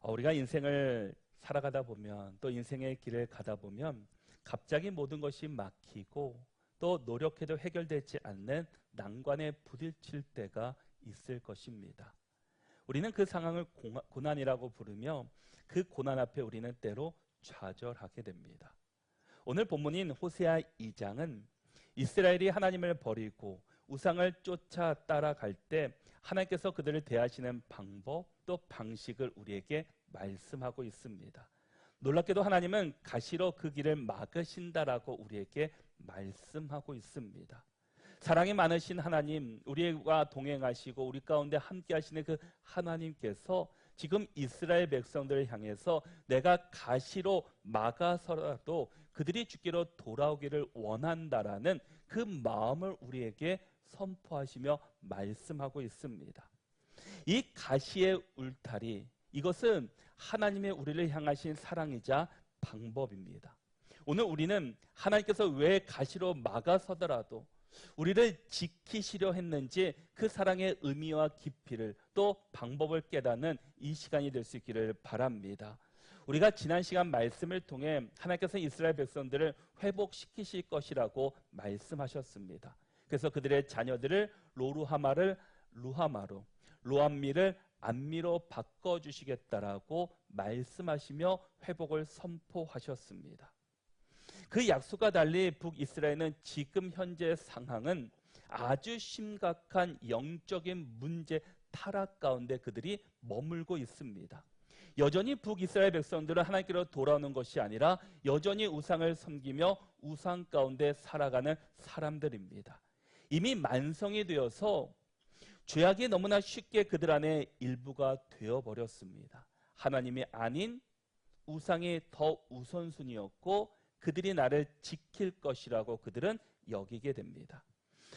우리가 인생을 살아가다 보면 또 인생의 길을 가다 보면 갑자기 모든 것이 막히고 또 노력해도 해결되지 않는 난관에 부딪힐 때가 있을 것입니다. 우리는 그 상황을 고난이라고 부르며 그 고난 앞에 우리는 때로 좌절하게 됩니다. 오늘 본문인 호세아 2장은 이스라엘이 하나님을 버리고 우상을 쫓아 따라갈 때 하나님께서 그들을 대하시는 방법 또 방식을 우리에게 말씀하고 있습니다. 놀랍게도 하나님은 가시로 그 길을 막으신다라고 우리에게 말씀하고 있습니다. 사랑이 많으신 하나님, 우리와 동행하시고 우리 가운데 함께 하시는 그 하나님께서 지금 이스라엘 백성들을 향해서 내가 가시로 막아서라도 그들이 주께로 돌아오기를 원한다라는 그 마음을 우리에게 선포하시며 말씀하고 있습니다. 이 가시의 울타리, 이것은 하나님의 우리를 향하신 사랑이자 방법입니다. 오늘 우리는 하나님께서 왜 가시로 막아서더라도 우리를 지키시려 했는지 그 사랑의 의미와 깊이를 또 방법을 깨닫는 이 시간이 될 수 있기를 바랍니다. 우리가 지난 시간 말씀을 통해 하나님께서 이스라엘 백성들을 회복시키실 것이라고 말씀하셨습니다. 그래서 그들의 자녀들을 로루하마를 루하마로, 로암미를 암미로 바꿔주시겠다라고 말씀하시며 회복을 선포하셨습니다. 그 약속과 달리 북이스라엘은 지금 현재 상황은 아주 심각한 영적인 문제 타락 가운데 그들이 머물고 있습니다. 여전히 북이스라엘 백성들은 하나님께로 돌아오는 것이 아니라 여전히 우상을 섬기며 우상 가운데 살아가는 사람들입니다. 이미 만성이 되어서 죄악이 너무나 쉽게 그들 안에 일부가 되어버렸습니다. 하나님이 아닌 우상이 더 우선순위였고 그들이 나를 지킬 것이라고 그들은 여기게 됩니다.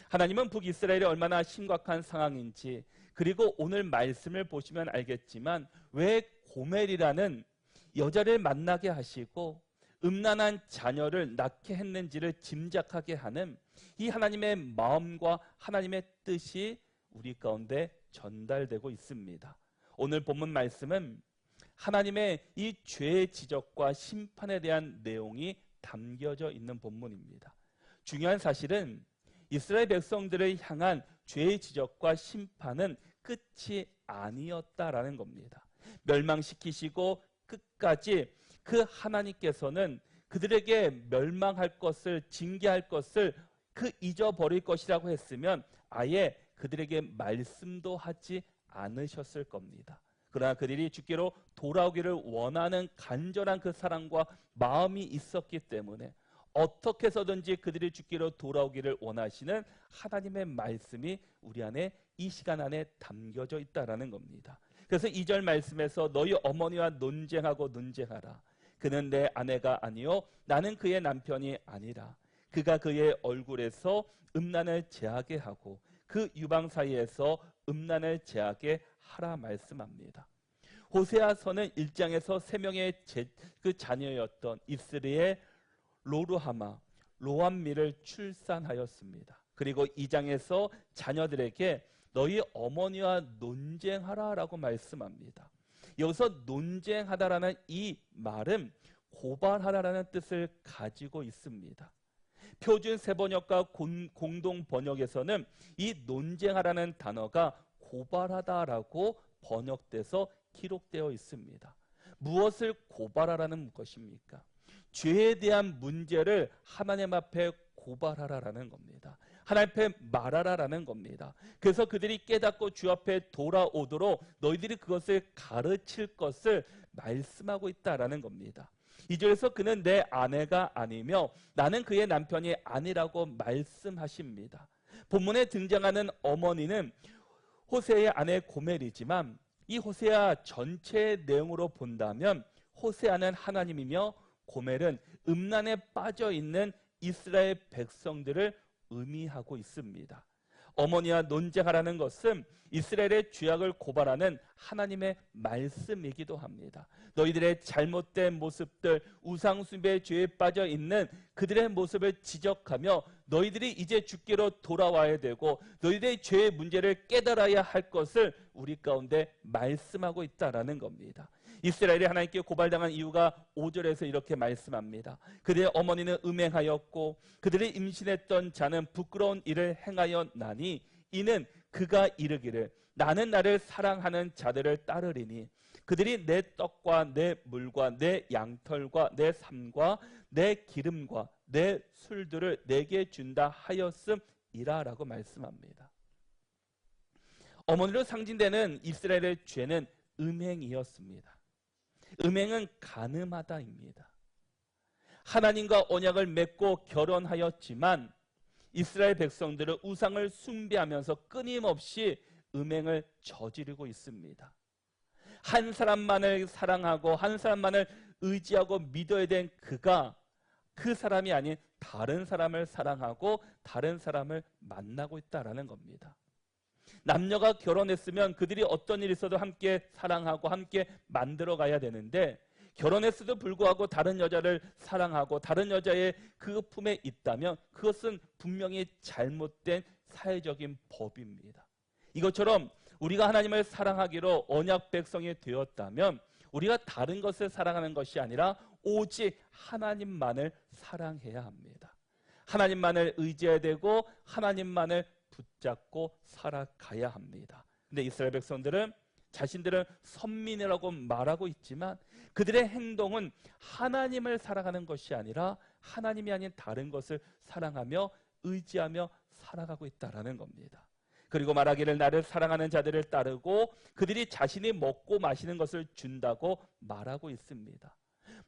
하나님은 북이스라엘이 얼마나 심각한 상황인지, 그리고 오늘 말씀을 보시면 알겠지만 왜 고멜이라는 여자를 만나게 하시고 음란한 자녀를 낳게 했는지를 짐작하게 하는 이 하나님의 마음과 하나님의 뜻이 우리 가운데 전달되고 있습니다. 오늘 본문 말씀은 하나님의 이 죄의 지적과 심판에 대한 내용이 담겨져 있는 본문입니다. 중요한 사실은 이스라엘 백성들을 향한 죄의 지적과 심판은 끝이 아니었다라는 겁니다. 멸망시키시고 끝까지 그 하나님께서는 그들에게 멸망할 것을, 징계할 것을 잊어버릴 것이라고 했으면 아예 그들에게 말씀도 하지 않으셨을 겁니다. 그러나 그들이 주께로 돌아오기를 원하는 간절한 그 사랑과 마음이 있었기 때문에 어떻게 해서든지 그들이 주께로 돌아오기를 원하시는 하나님의 말씀이 우리 안에 이 시간 안에 담겨져 있다라는 겁니다. 그래서 2절 말씀에서 너희 어머니와 논쟁하고 논쟁하라. 그는 내 아내가 아니요 나는 그의 남편이 아니라 그가 그의 얼굴에서 음란을 제하게 하고 그 유방 사이에서 음란을 제하게 하라 말씀합니다. 호세아서는 1장에서 3명의 그 자녀였던 이스라엘 로루하마, 로암미를 출산하였습니다. 그리고 2장에서 자녀들에게 너희 어머니와 논쟁하라라고 말씀합니다. 여기서 논쟁하다라는 이 말은 고발하라라는 뜻을 가지고 있습니다. 표준 세번역과 공동 번역에서는 이 논쟁하라는 단어가 고발하다라고 번역돼서 기록되어 있습니다. 무엇을 고발하라는 것입니까? 죄에 대한 문제를 하나님 앞에 고발하라라는 겁니다. 하나님 앞에 말하라라는 겁니다. 그래서 그들이 깨닫고 주 앞에 돌아오도록 너희들이 그것을 가르칠 것을 말씀하고 있다라는 겁니다. 2절에서 그는 내 아내가 아니며 나는 그의 남편이 아니라고 말씀하십니다. 본문에 등장하는 어머니는 호세아의 아내 고멜이지만 이 호세아 전체의 내용으로 본다면 호세아는 하나님이며 고멜은 음란에 빠져있는 이스라엘 백성들을 의미하고 있습니다. 어머니와 논쟁하라는 것은 이스라엘의 죄악을 고발하는 하나님의 말씀이기도 합니다. 너희들의 잘못된 모습들, 우상숭배의 죄에 빠져 있는 그들의 모습을 지적하며 너희들이 이제 주께로 돌아와야 되고 너희들의 죄의 문제를 깨달아야 할 것을 우리 가운데 말씀하고 있다라는 겁니다. 이스라엘이 하나님께 고발당한 이유가 5절에서 이렇게 말씀합니다. 그들의 어머니는 음행하였고 그들이 임신했던 자는 부끄러운 일을 행하였나니 이는 그가 이르기를 나는 나를 사랑하는 자들을 따르리니 그들이 내 떡과 내 물과 내 양털과 내 삶과 내 기름과 내 술들을 내게 준다 하였음이라라고 말씀합니다. 어머니로 상징되는 이스라엘의 죄는 음행이었습니다. 음행은 간음하다입니다. 하나님과 언약을 맺고 결혼하였지만 이스라엘 백성들은 우상을 숭배하면서 끊임없이 음행을 저지르고 있습니다. 한 사람만을 사랑하고 한 사람만을 의지하고 믿어야 된 그가 그 사람이 아닌 다른 사람을 사랑하고 다른 사람을 만나고 있다라는 겁니다. 남녀가 결혼했으면 그들이 어떤 일이 있어도 함께 사랑하고 함께 만들어 가야 되는데 결혼했어도 불구하고 다른 여자를 사랑하고 다른 여자의 그 품에 있다면 그것은 분명히 잘못된 사회적인 법입니다. 이것처럼 우리가 하나님을 사랑하기로 언약 백성이 되었다면 우리가 다른 것을 사랑하는 것이 아니라 오직 하나님만을 사랑해야 합니다. 하나님만을 의지해야 되고 하나님만을 붙잡고 살아가야 합니다. 근데 이스라엘 백성들은 자신들은 선민이라고 말하고 있지만 그들의 행동은 하나님을 사랑하는 것이 아니라 하나님이 아닌 다른 것을 사랑하며 의지하며 살아가고 있다라는 겁니다. 그리고 말하기를 나를 사랑하는 자들을 따르고 그들이 자신이 먹고 마시는 것을 준다고 말하고 있습니다.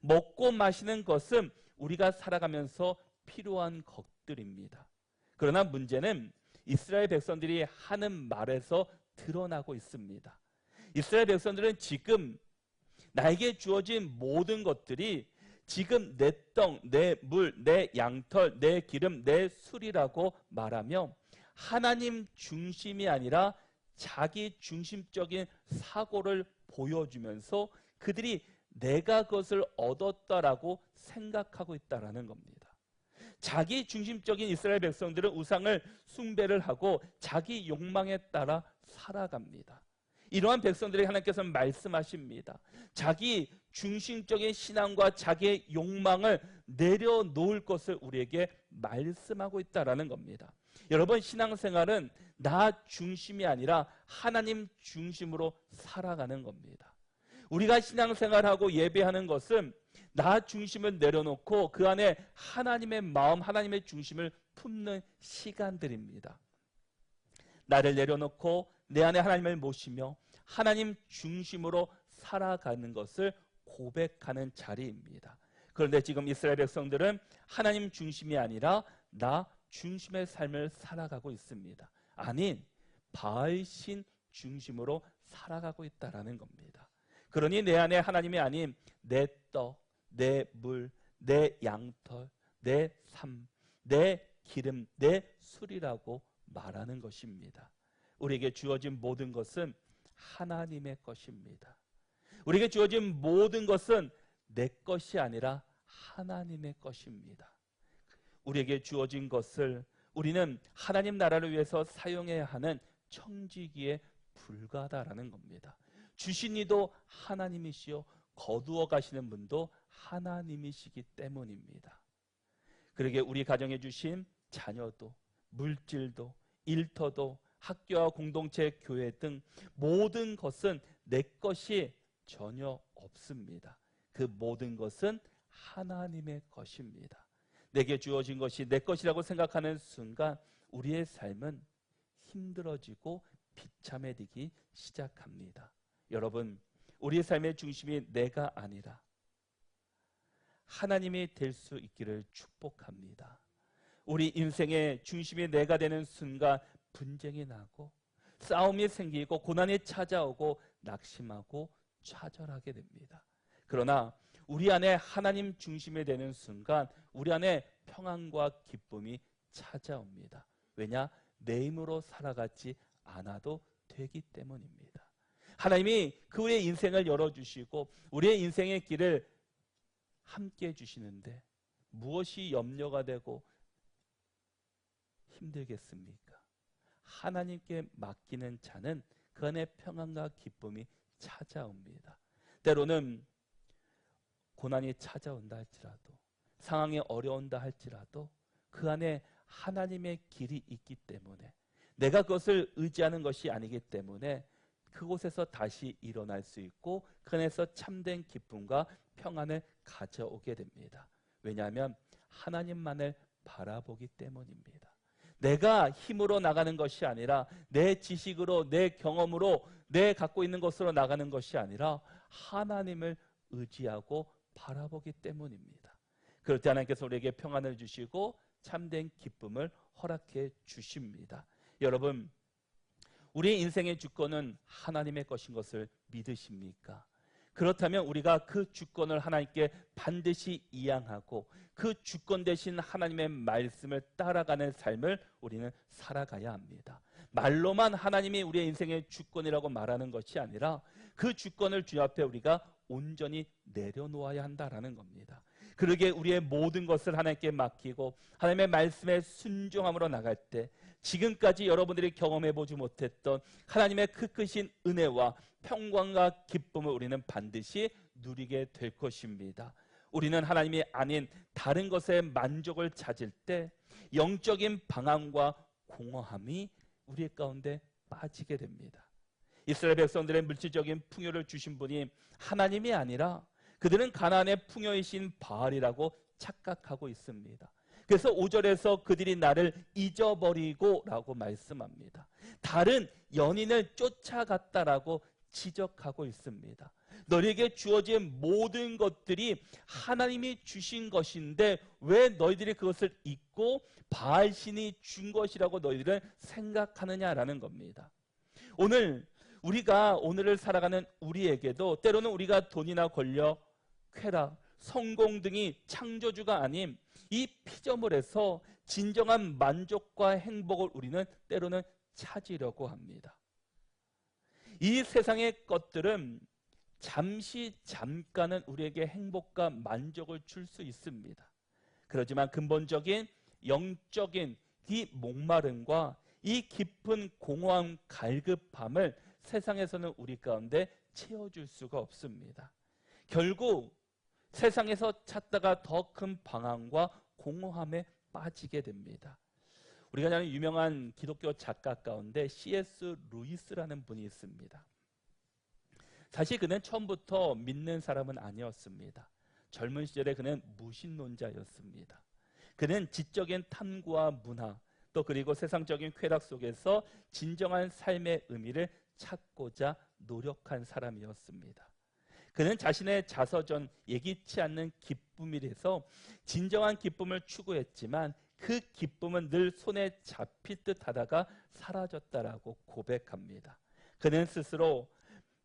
먹고 마시는 것은 우리가 살아가면서 필요한 것들입니다. 그러나 문제는 이스라엘 백성들이 하는 말에서 드러나고 있습니다. 이스라엘 백성들은 지금 나에게 주어진 모든 것들이 지금 내 떡, 내 물, 내 양털, 내 기름, 내 술이라고 말하며 하나님 중심이 아니라 자기 중심적인 사고를 보여주면서 그들이 내가 그것을 얻었다라고 생각하고 있다라는 겁니다. 자기 중심적인 이스라엘 백성들은 우상을 숭배를 하고 자기 욕망에 따라 살아갑니다. 이러한 백성들에게 하나님께서는 말씀하십니다. 자기 중심적인 신앙과 자기의 욕망을 내려놓을 것을 우리에게 말씀하고 있다라는 겁니다. 여러분, 신앙생활은 나 중심이 아니라 하나님 중심으로 살아가는 겁니다. 우리가 신앙생활하고 예배하는 것은 나 중심을 내려놓고 그 안에 하나님의 마음, 하나님의 중심을 품는 시간들입니다. 나를 내려놓고 내 안에 하나님을 모시며 하나님 중심으로 살아가는 것을 고백하는 자리입니다. 그런데 지금 이스라엘 백성들은 하나님 중심이 아니라 나 중심의 삶을 살아가고 있습니다. 아닌 바알신 중심으로 살아가고 있다라는 겁니다. 그러니 내 안에 하나님이 아닌 내 떡, 내 물, 내 양털, 내 삶, 내 기름, 내 술이라고 말하는 것입니다. 우리에게 주어진 모든 것은 하나님의 것입니다. 우리에게 주어진 모든 것은 내 것이 아니라 하나님의 것입니다. 우리에게 주어진 것을 우리는 하나님 나라를 위해서 사용해야 하는 청지기에 불과하다라는 겁니다. 주신 이도 하나님이시요 거두어 가시는 분도 하나님이시기 때문입니다. 그러게 우리 가정에 주신 자녀도 물질도 일터도 학교와 공동체, 교회 등 모든 것은 내 것이 전혀 없습니다. 그 모든 것은 하나님의 것입니다. 내게 주어진 것이 내 것이라고 생각하는 순간 우리의 삶은 힘들어지고 비참해지기 시작합니다. 여러분, 우리의 삶의 중심이 내가 아니라 하나님이 될 수 있기를 축복합니다. 우리 인생의 중심이 내가 되는 순간 분쟁이 나고 싸움이 생기고 고난이 찾아오고 낙심하고 좌절하게 됩니다. 그러나 우리 안에 하나님 중심이 되는 순간 우리 안에 평안과 기쁨이 찾아옵니다. 왜냐? 내 힘으로 살아가지 않아도 되기 때문입니다. 하나님이 그 우리의 인생을 열어주시고 우리의 인생의 길을 함께 해주시는데 무엇이 염려가 되고 힘들겠습니까? 하나님께 맡기는 자는 그 안에 평안과 기쁨이 찾아옵니다. 때로는 고난이 찾아온다 할지라도, 상황이 어려운다 할지라도 그 안에 하나님의 길이 있기 때문에, 내가 그것을 의지하는 것이 아니기 때문에 그곳에서 다시 일어날 수 있고 그 안에서 참된 기쁨과 평안을 가져오게 됩니다. 왜냐하면 하나님만을 바라보기 때문입니다. 내가 힘으로 나가는 것이 아니라, 내 지식으로, 내 경험으로, 내 갖고 있는 것으로 나가는 것이 아니라 하나님을 의지하고 바라보기 때문입니다. 그럴 때 하나님께서 우리에게 평안을 주시고 참된 기쁨을 허락해 주십니다. 여러분, 우리의 인생의 주권은 하나님의 것인 것을 믿으십니까? 그렇다면 우리가 그 주권을 하나님께 반드시 이양하고 그 주권 대신 하나님의 말씀을 따라가는 삶을 우리는 살아가야 합니다. 말로만 하나님이 우리의 인생의 주권이라고 말하는 것이 아니라 그 주권을 주 앞에 우리가 온전히 내려놓아야 한다라는 겁니다. 그러기에 우리의 모든 것을 하나님께 맡기고 하나님의 말씀에 순종함으로 나갈 때 지금까지 여러분들이 경험해보지 못했던 하나님의 그 크신 은혜와 평강과 기쁨을 우리는 반드시 누리게 될 것입니다. 우리는 하나님이 아닌 다른 것에 만족을 찾을 때 영적인 방황과 공허함이 우리 가운데 빠지게 됩니다. 이스라엘 백성들의 물질적인 풍요를 주신 분이 하나님이 아니라 그들은 가나안의 풍요이신 바알이라고 착각하고 있습니다. 그래서 5절에서 그들이 나를 잊어버리고 라고 말씀합니다. 다른 연인을 쫓아갔다라고 지적하고 있습니다. 너희에게 주어진 모든 것들이 하나님이 주신 것인데 왜 너희들이 그것을 잊고 바알신이 준 것이라고 너희들은 생각하느냐라는 겁니다. 오늘을 살아가는 우리에게도 때로는 우리가 돈이나 권력, 쾌락, 성공 등이 창조주가 아닌 이 피조물에서 진정한 만족과 행복을 우리는 때로는 찾으려고 합니다. 이 세상의 것들은 잠깐은 우리에게 행복과 만족을 줄 수 있습니다. 그렇지만 근본적인 영적인 이 목마름과 이 깊은 공허함, 갈급함을 세상에서는 우리 가운데 채워줄 수가 없습니다. 결국 세상에서 찾다가 더 큰 방황과 공허함에 빠지게 됩니다. 우리가 아는 유명한 기독교 작가 가운데 C.S. 루이스라는 분이 있습니다. 사실 그는 처음부터 믿는 사람은 아니었습니다. 젊은 시절에 그는 무신론자였습니다. 그는 지적인 탐구와 문화, 또 그리고 세상적인 쾌락 속에서 진정한 삶의 의미를 찾고자 노력한 사람이었습니다. 그는 자신의 자서전 예기치 않는 기쁨이라서 진정한 기쁨을 추구했지만 그 기쁨은 늘 손에 잡힐 듯 하다가 사라졌다라고 고백합니다. 그는 스스로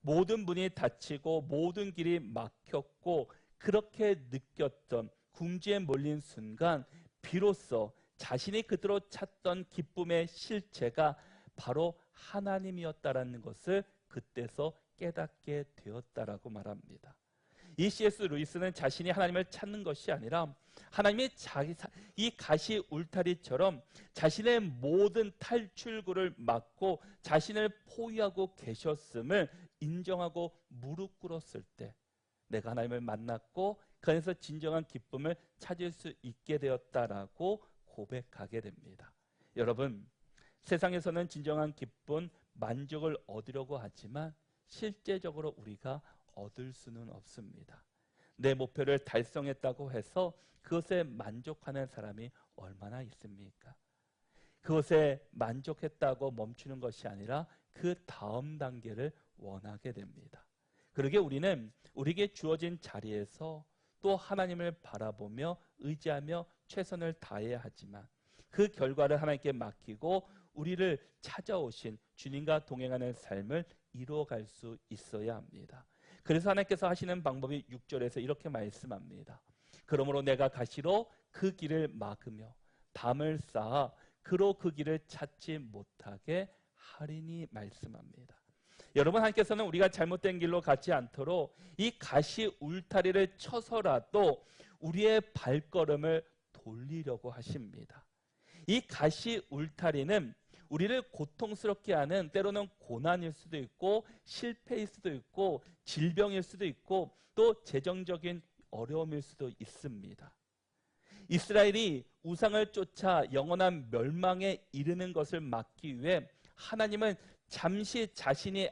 모든 문이 닫히고 모든 길이 막혔고 그렇게 느꼈던 궁지에 몰린 순간 비로소 자신이 그토록 찾던 기쁨의 실체가 바로 하나님이었다라는 것을 그때서 깨닫게 되었다라고 말합니다. 이 C.S. 루이스는 자신이 하나님을 찾는 것이 아니라 하나님이 이 가시 울타리처럼 자신의 모든 탈출구를 막고 자신을 포위하고 계셨음을 인정하고 무릎 꿇었을 때 내가 하나님을 만났고 그 안에서 진정한 기쁨을 찾을 수 있게 되었다라고 고백하게 됩니다. 여러분, 세상에서는 진정한 기쁨, 만족을 얻으려고 하지만 실제적으로 우리가 얻을 수는 없습니다. 내 목표를 달성했다고 해서 그것에 만족하는 사람이 얼마나 있습니까? 그것에 만족했다고 멈추는 것이 아니라 그 다음 단계를 원하게 됩니다. 그러게 우리는 우리에게 주어진 자리에서 또 하나님을 바라보며 의지하며 최선을 다해야 하지만 그 결과를 하나님께 맡기고 우리를 찾아오신 주님과 동행하는 삶을 이루어갈 수 있어야 합니다. 그래서 하나님께서 하시는 방법이 6절에서 이렇게 말씀합니다. 그러므로 내가 가시로 그 길을 막으며 담을 쌓아 그로 그 길을 찾지 못하게 하리니 말씀합니다. 여러분, 하나님께서는 우리가 잘못된 길로 가지 않도록 이 가시 울타리를 쳐서라도 우리의 발걸음을 돌리려고 하십니다. 이 가시 울타리는 우리를 고통스럽게 하는 때로는 고난일 수도 있고 실패일 수도 있고 질병일 수도 있고 또 재정적인 어려움일 수도 있습니다. 이스라엘이 우상을 쫓아 영원한 멸망에 이르는 것을 막기 위해 하나님은 잠시 자신이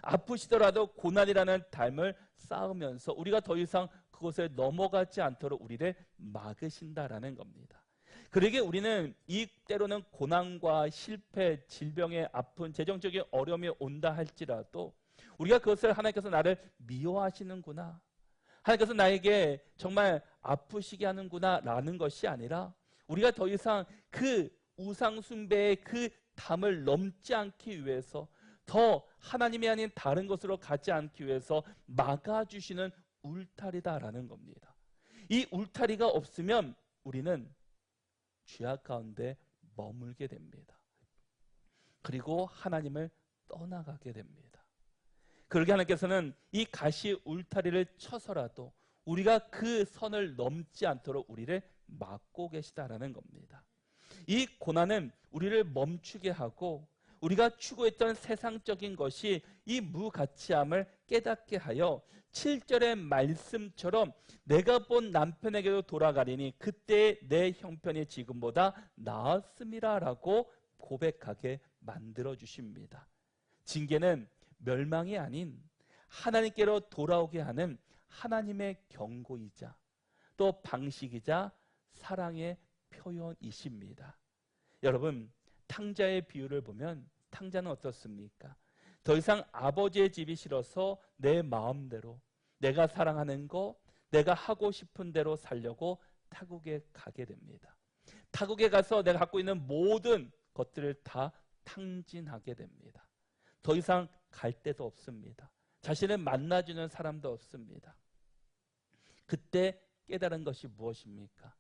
아프시더라도 고난이라는 담을 쌓으면서 우리가 더 이상 그곳에 넘어가지 않도록 우리를 막으신다라는 겁니다. 그러기에 우리는 이 때로는 고난과 실패, 질병의 아픈 재정적인 어려움이 온다 할지라도 우리가 그것을 하나님께서 나를 미워하시는구나, 하나님께서 나에게 정말 아프시게 하는구나 라는 것이 아니라 우리가 더 이상 그 우상 숭배의 그 담을 넘지 않기 위해서 더 하나님이 아닌 다른 것으로 가지 않기 위해서 막아주시는 울타리다라는 겁니다. 이 울타리가 없으면 우리는 죄악 가운데 머물게 됩니다. 그리고 하나님을 떠나가게 됩니다. 그러게 하나님께서는 이 가시 울타리를 쳐서라도 우리가 그 선을 넘지 않도록 우리를 막고 계시다라는 겁니다. 이 고난은 우리를 멈추게 하고 우리가 추구했던 세상적인 것이 이 무가치함을 깨닫게 하여 7절의 말씀처럼 내가 본 남편에게도 돌아가리니 그때 내 형편이 지금보다 나았음이라 라고 고백하게 만들어 주십니다. 징계는 멸망이 아닌 하나님께로 돌아오게 하는 하나님의 경고이자 또 방식이자 사랑의 표현이십니다. 여러분, 탕자의 비유를 보면 탕자는 어떻습니까? 더 이상 아버지의 집이 싫어서 내 마음대로 내가 사랑하는 거, 내가 하고 싶은 대로 살려고 타국에 가게 됩니다. 타국에 가서 내가 갖고 있는 모든 것들을 다 탕진하게 됩니다. 더 이상 갈 데도 없습니다. 자신을 만나주는 사람도 없습니다. 그때 깨달은 것이 무엇입니까?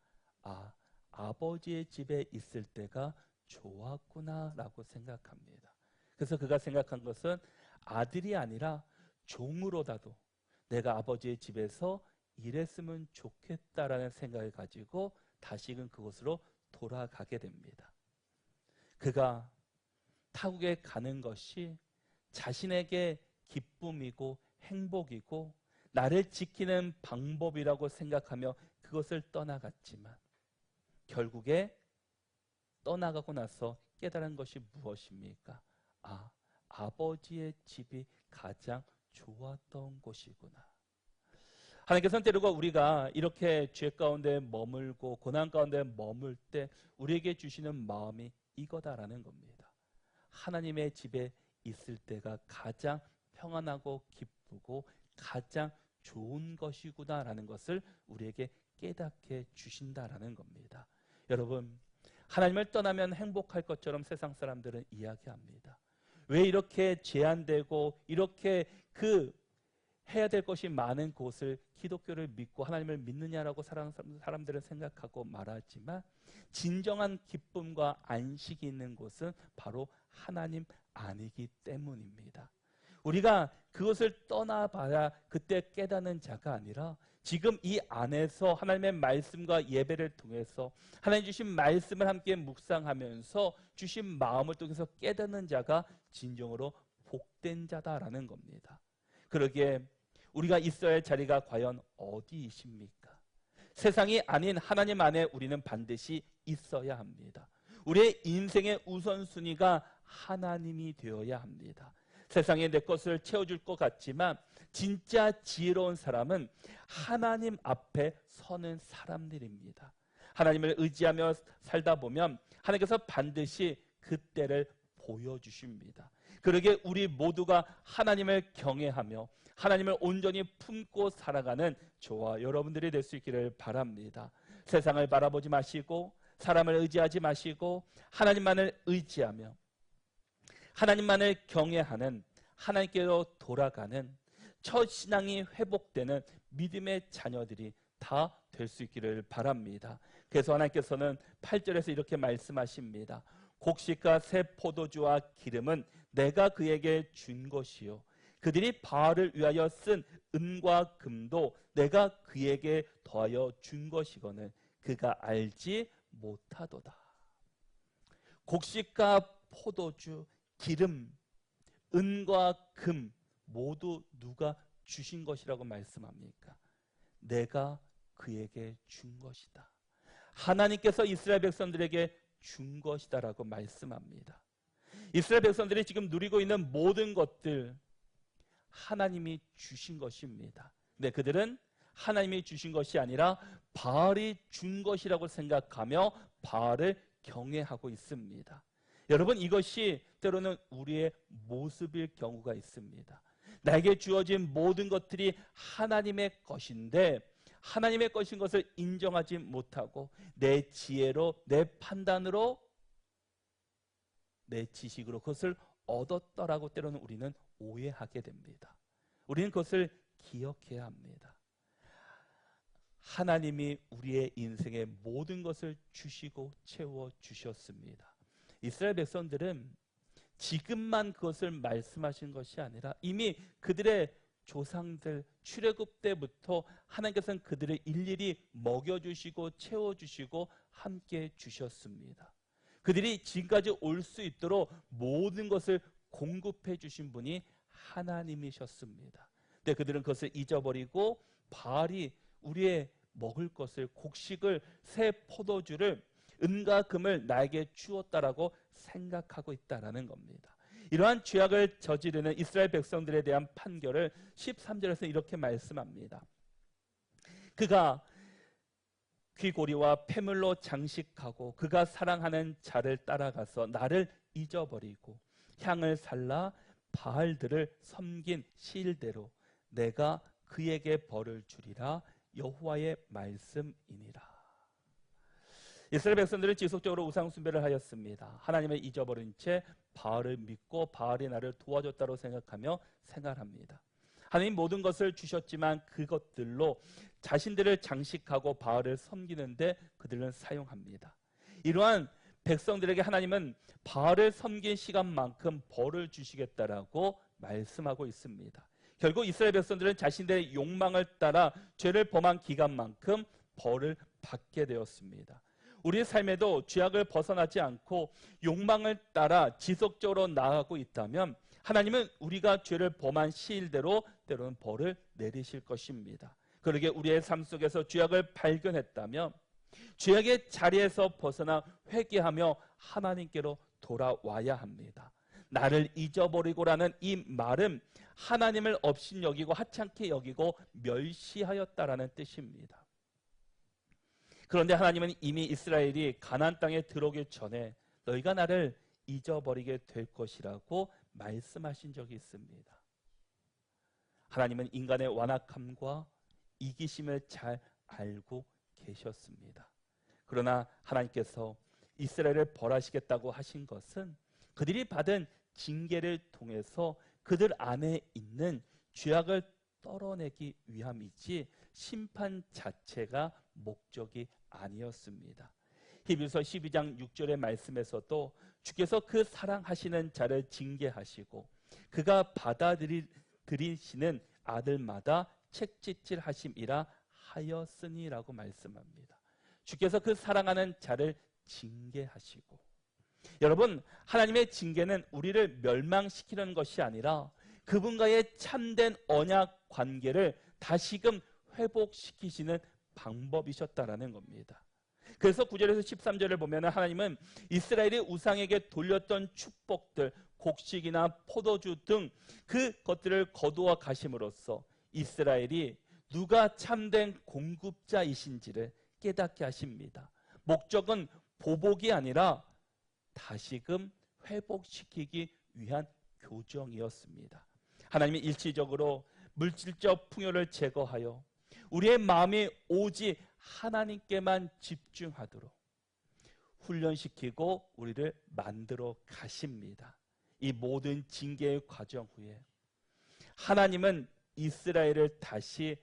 아버지의 집에 있을 때가 좋았구나 라고 생각합니다. 그래서 그가 생각한 것은 아들이 아니라 종으로라도 내가 아버지의 집에서 일했으면 좋겠다라는 생각을 가지고 다시금 그곳으로 돌아가게 됩니다. 그가 타국에 가는 것이 자신에게 기쁨이고 행복이고 나를 지키는 방법이라고 생각하며 그것을 떠나갔지만 결국에 떠나가고 나서 깨달은 것이 무엇입니까? 아버지의 집이 가장 좋았던 곳이구나. 하나님께서는 때로가 우리가 이렇게 죄 가운데 머물고 고난 가운데 머물 때 우리에게 주시는 마음이 이거다라는 겁니다. 하나님의 집에 있을 때가 가장 평안하고 기쁘고 가장 좋은 것이구나라는 것을 우리에게 깨닫게 주신다라는 겁니다. 여러분, 하나님을 떠나면 행복할 것처럼 세상 사람들은 이야기합니다. 왜 이렇게 제한되고 이렇게 해야 될 것이 많은 곳을 기독교를 믿고 하나님을 믿느냐라고 사람들은 생각하고 말하지만 진정한 기쁨과 안식이 있는 곳은 바로 하나님 아니기 때문입니다. 우리가 그것을 떠나봐야 그때 깨닫는 자가 아니라 지금 이 안에서 하나님의 말씀과 예배를 통해서 하나님 주신 말씀을 함께 묵상하면서 주신 마음을 통해서 깨닫는 자가 진정으로 복된 자다라는 겁니다. 그러기에 우리가 있어야 할 자리가 과연 어디이십니까? 세상이 아닌 하나님 안에 우리는 반드시 있어야 합니다. 우리의 인생의 우선순위가 하나님이 되어야 합니다. 세상에 내 것을 채워줄 것 같지만 진짜 지혜로운 사람은 하나님 앞에 서는 사람들입니다. 하나님을 의지하며 살다 보면 하나님께서 반드시 그때를 보여주십니다. 그러기에 우리 모두가 하나님을 경외하며 하나님을 온전히 품고 살아가는 저와 여러분들이 될 수 있기를 바랍니다. 세상을 바라보지 마시고 사람을 의지하지 마시고 하나님만을 의지하며 하나님만을 경외하는 하나님께로 돌아가는 첫 신앙이 회복되는 믿음의 자녀들이 다 될 수 있기를 바랍니다. 그래서 하나님께서는 8절에서 이렇게 말씀하십니다. 곡식과 새 포도주와 기름은 내가 그에게 준 것이요 그들이 바알을 위하여 쓴 은과 금도 내가 그에게 더하여 준 것이거늘 그가 알지 못하도다. 곡식과 포도주, 기름, 은과 금 모두 누가 주신 것이라고 말씀합니까? 내가 그에게 준 것이다. 하나님께서 이스라엘 백성들에게 준 것이다라고 말씀합니다. 이스라엘 백성들이 지금 누리고 있는 모든 것들 하나님이 주신 것입니다. 근데 그들은 하나님이 주신 것이 아니라 바알이 준 것이라고 생각하며 바알을 경외하고 있습니다. 여러분, 이것이 때로는 우리의 모습일 경우가 있습니다. 나에게 주어진 모든 것들이 하나님의 것인데 하나님의 것인 것을 인정하지 못하고 내 지혜로, 내 판단으로, 내 지식으로 그것을 얻었더라고 때로는 우리는 오해하게 됩니다. 우리는 그것을 기억해야 합니다. 하나님이 우리의 인생의 모든 것을 주시고 채워주셨습니다. 이스라엘 백성들은 지금만 그것을 말씀하신 것이 아니라 이미 그들의 조상들 출애굽 때부터 하나님께서는 그들을 일일이 먹여주시고 채워주시고 함께 주셨습니다. 그들이 지금까지 올 수 있도록 모든 것을 공급해 주신 분이 하나님이셨습니다. 근데 그들은 그것을 잊어버리고 바알이 우리의 먹을 것을, 곡식을, 새 포도주를, 은과 금을 나에게 주었다라고 생각하고 있다라는 겁니다. 이러한 죄악을 저지르는 이스라엘 백성들에 대한 판결을 13절에서 이렇게 말씀합니다. 그가 귀고리와 폐물로 장식하고 그가 사랑하는 자를 따라가서 나를 잊어버리고 향을 살라 바알들을 섬긴 시일대로 내가 그에게 벌을 주리라 여호와의 말씀이니라. 이스라엘 백성들은 지속적으로 우상 숭배를 하였습니다. 하나님을 잊어버린 채 바알을 믿고 바알이 나를 도와줬다고 생각하며 생활합니다. 하나님 모든 것을 주셨지만 그것들로 자신들을 장식하고 바알을 섬기는데 그들은 사용합니다. 이러한 백성들에게 하나님은 바알을 섬긴 시간만큼 벌을 주시겠다라고 말씀하고 있습니다. 결국 이스라엘 백성들은 자신들의 욕망을 따라 죄를 범한 기간만큼 벌을 받게 되었습니다. 우리의 삶에도 죄악을 벗어나지 않고 욕망을 따라 지속적으로 나아가고 있다면 하나님은 우리가 죄를 범한 시일대로 때로는 벌을 내리실 것입니다. 그러게 우리의 삶 속에서 죄악을 발견했다면 죄악의 자리에서 벗어나 회개하며 하나님께로 돌아와야 합니다. 나를 잊어버리고라는 이 말은 하나님을 업신여기고 하찮게 여기고 멸시하였다라는 뜻입니다. 그런데 하나님은 이미 이스라엘이 가나안 땅에 들어오기 전에 너희가 나를 잊어버리게 될 것이라고 말씀하신 적이 있습니다. 하나님은 인간의 완악함과 이기심을 잘 알고 계셨습니다. 그러나 하나님께서 이스라엘을 벌하시겠다고 하신 것은 그들이 받은 징계를 통해서 그들 안에 있는 죄악을 떨어내기 위함이지 심판 자체가 목적이 아니었습니다. 히브리서 12장 6절의 말씀에서도 주께서 그 사랑하시는 자를 징계하시고 그가 받아들이시는 아들마다 책짓질 하심이라 하였으니라고 말씀합니다. 주께서 그 사랑하는 자를 징계하시고, 여러분, 하나님의 징계는 우리를 멸망시키는 것이 아니라 그분과의 참된 언약 관계를 다시금 회복시키시는 방법이셨다라는 겁니다. 그래서 9절에서 13절을 보면 하나님은 이스라엘이 우상에게 돌렸던 축복들, 곡식이나 포도주 등 그것들을 거두어 가심으로써 이스라엘이 누가 참된 공급자이신지를 깨닫게 하십니다. 목적은 보복이 아니라 다시금 회복시키기 위한 교정이었습니다. 하나님이 일시적으로 물질적 풍요를 제거하여 우리의 마음이 오직 하나님께만 집중하도록 훈련시키고 우리를 만들어 가십니다. 이 모든 징계의 과정 후에 하나님은 이스라엘을 다시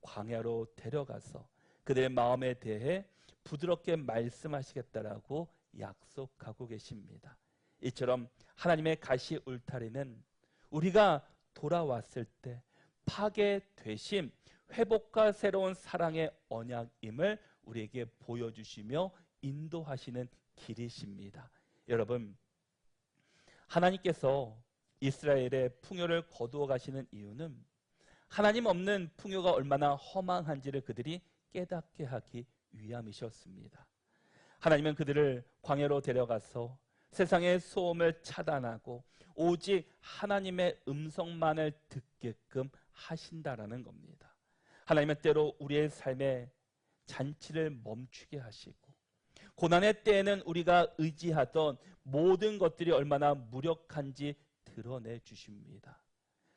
광야로 데려가서 그들의 마음에 대해 부드럽게 말씀하시겠다라고 약속하고 계십니다. 이처럼 하나님의 가시 울타리는 우리가 돌아왔을 때 파괴되심, 회복과 새로운 사랑의 언약임을 우리에게 보여주시며 인도하시는 길이십니다. 여러분, 하나님께서 이스라엘의 풍요를 거두어 가시는 이유는 하나님 없는 풍요가 얼마나 허망한지를 그들이 깨닫게 하기 위함이셨습니다. 하나님은 그들을 광야로 데려가서 세상의 소음을 차단하고 오직 하나님의 음성만을 듣게끔 하신다라는 겁니다. 하나님은 때로 우리의 삶에 잔치를 멈추게 하시고 고난의 때에는 우리가 의지하던 모든 것들이 얼마나 무력한지 드러내 주십니다.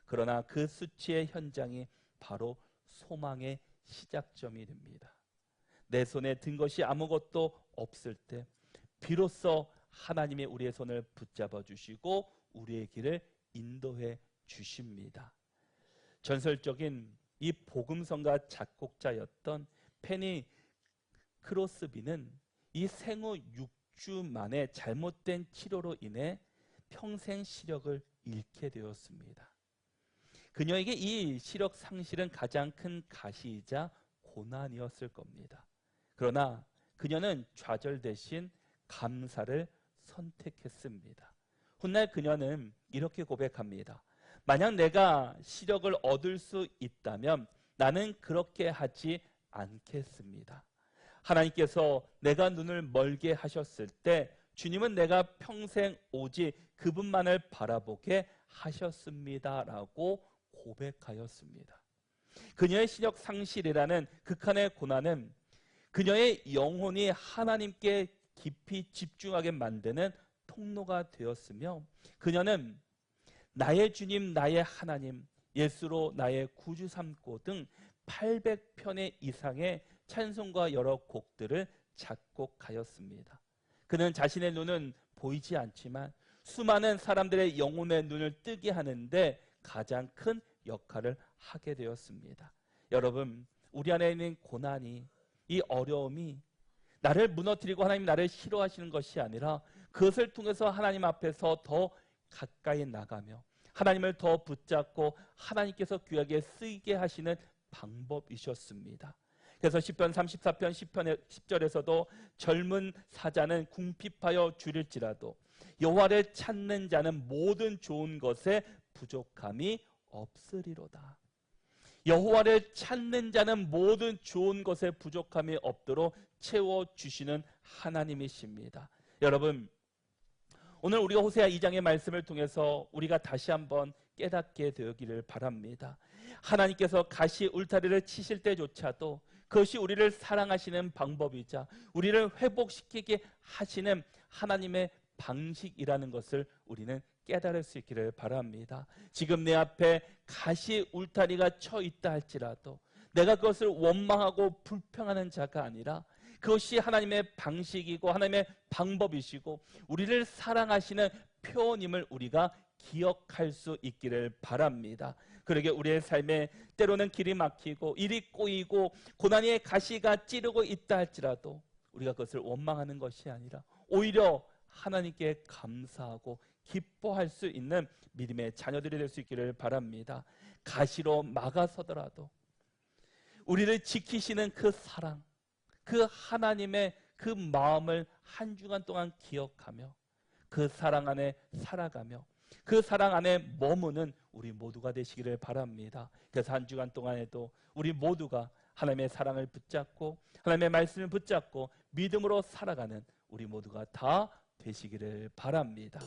그러나 그 수치의 현장이 바로 소망의 시작점이 됩니다. 내 손에 든 것이 아무것도 없을 때 비로소 하나님이 우리의 손을 붙잡아 주시고 우리의 길을 인도해 주십니다. 전설적인 이 복음성가 작곡자였던 페니 크로스비는 이 생후 6주 만에 잘못된 치료로 인해 평생 시력을 잃게 되었습니다. 그녀에게 이 시력 상실은 가장 큰 가시이자 고난이었을 겁니다. 그러나 그녀는 좌절 대신 감사를 선택했습니다. 훗날 그녀는 이렇게 고백합니다. 만약 내가 시력을 얻을 수 있다면 나는 그렇게 하지 않겠습니다. 하나님께서 내가 눈을 멀게 하셨을 때 주님은 내가 평생 오직 그분만을 바라보게 하셨습니다. 라고 고백하였습니다. 그녀의 시력 상실이라는 극한의 고난은 그녀의 영혼이 하나님께 깊이 집중하게 만드는 통로가 되었으며 그녀는 나의 주님 나의 하나님 예수로 나의 구주 삼고 등 800편의 이상의 찬송과 여러 곡들을 작곡하였습니다. 그는 자신의 눈은 보이지 않지만 수많은 사람들의 영혼의 눈을 뜨게 하는데 가장 큰 역할을 하게 되었습니다. 여러분, 우리 안에 있는 고난이, 이 어려움이 나를 무너뜨리고 하나님 나를 싫어하시는 것이 아니라 그것을 통해서 하나님 앞에서 더 가까이 나가며 하나님을 더 붙잡고 하나님께서 귀하게 쓰이게 하시는 방법이셨습니다. 그래서 시편 34편 10절에서도 젊은 사자는 궁핍하여 줄일지라도 여호와를 찾는 자는 모든 좋은 것에 부족함이 없으리로다. 여호와를 찾는 자는 모든 좋은 것에 부족함이 없도록 채워주시는 하나님이십니다. 여러분, 오늘 우리가 호세아 2장의 말씀을 통해서 우리가 다시 한번 깨닫게 되기를 바랍니다. 하나님께서 가시 울타리를 치실 때조차도 그것이 우리를 사랑하시는 방법이자 우리를 회복시키게 하시는 하나님의 방식이라는 것을 우리는 깨달을 수 있기를 바랍니다. 지금 내 앞에 가시 울타리가 쳐 있다 할지라도 내가 그것을 원망하고 불평하는 자가 아니라 그것이 하나님의 방식이고 하나님의 방법이시고 우리를 사랑하시는 표현임을 우리가 기억할 수 있기를 바랍니다. 그러게 우리의 삶에 때로는 길이 막히고 일이 꼬이고 고난의 가시가 찌르고 있다 할지라도 우리가 그것을 원망하는 것이 아니라 오히려 하나님께 감사하고 기뻐할 수 있는 믿음의 자녀들이 될 수 있기를 바랍니다. 가시로 막아서더라도 우리를 지키시는 그 사랑, 그 하나님의 그 마음을 한 주간 동안 기억하며 그 사랑 안에 살아가며 그 사랑 안에 머무는 우리 모두가 되시기를 바랍니다. 그래서 한 주간 동안에도 우리 모두가 하나님의 사랑을 붙잡고 하나님의 말씀을 붙잡고 믿음으로 살아가는 우리 모두가 다 되시기를 바랍니다.